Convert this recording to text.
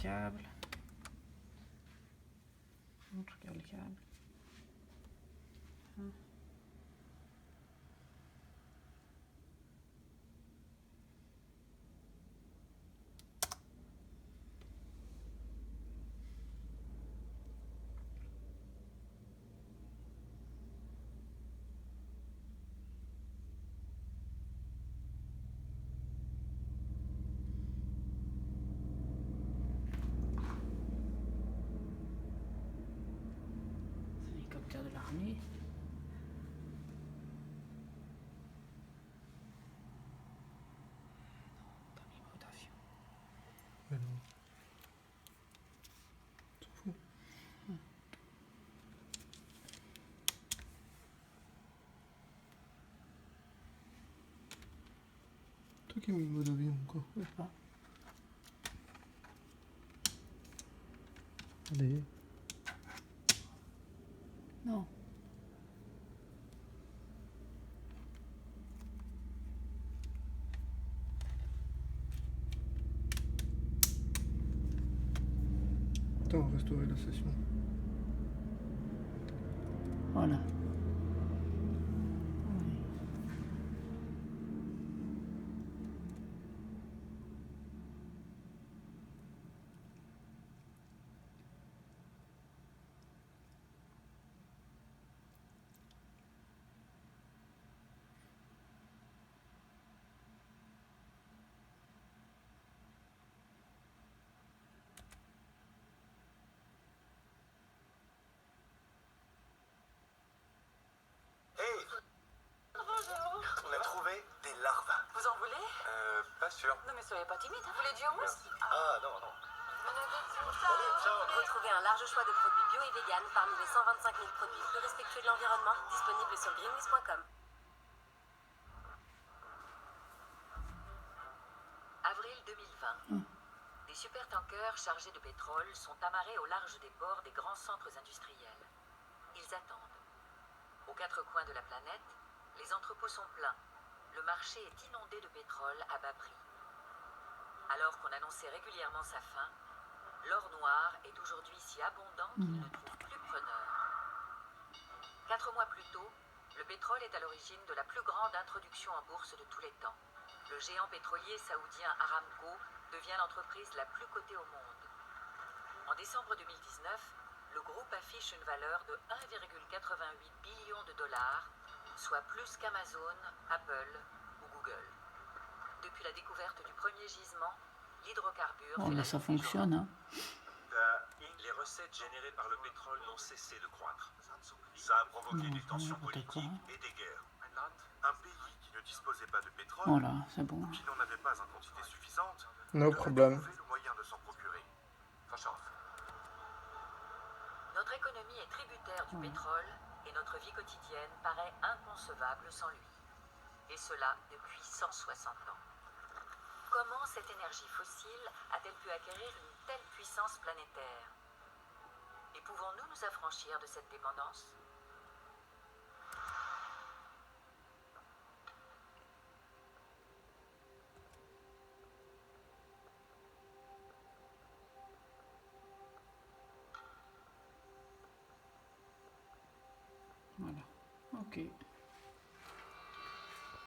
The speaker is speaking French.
câble. Je regarde le câble. Hélicoptère de l'armée. Pas mis mode avion. Mais non. T'en fous. Toi qui as mis le mode avion quoi. Je sais pas. Allez. Non. Attends, restaurer la session. Voilà. On a trouvé des larves. Vous en voulez? Pas sûr. Non mais soyez pas timide, vous voulez du hummus? Ah non, non. Retrouvez un large choix de produits bio et vegan parmi les 125 000 produits plus respectueux de l'environnement disponibles sur greenwiz.com. Avril 2020. Des supertankers chargés de pétrole sont amarrés au large des ports des grands centres industriels. Ils attendent. Aux quatre coins de la planète, les entrepôts sont pleins. Le marché est inondé de pétrole à bas prix. Alors qu'on annonçait régulièrement sa fin, l'or noir est aujourd'hui si abondant qu'il ne trouve plus preneur. 4 mois plus tôt, le pétrole est à l'origine de la plus grande introduction en bourse de tous les temps. Le géant pétrolier saoudien Aramco devient l'entreprise la plus cotée au monde. En décembre 2019, le groupe affiche une valeur de 1,88 billion de dollars, soit plus qu'Amazon, Apple ou Google. Depuis la découverte du premier gisement, l'hydrocarbure Bon, fait là, la ça une du fonctionne. Hein. Les recettes générées par le pétrole n'ont cessé de croître. Ça a provoqué des tensions politiques et des guerres. Un pays qui ne disposait pas de pétrole, Voilà, c'est bon. qui n'en avait pas en quantité suffisante, No devait problème. trouver le moyen de s'en procurer. Notre économie est tributaire du pétrole et notre vie quotidienne paraît inconcevable sans lui. Et cela depuis 160 ans. Comment cette énergie fossile a-t-elle pu acquérir une telle puissance planétaire? Et pouvons-nous nous affranchir de cette dépendance? Voilà. Ok.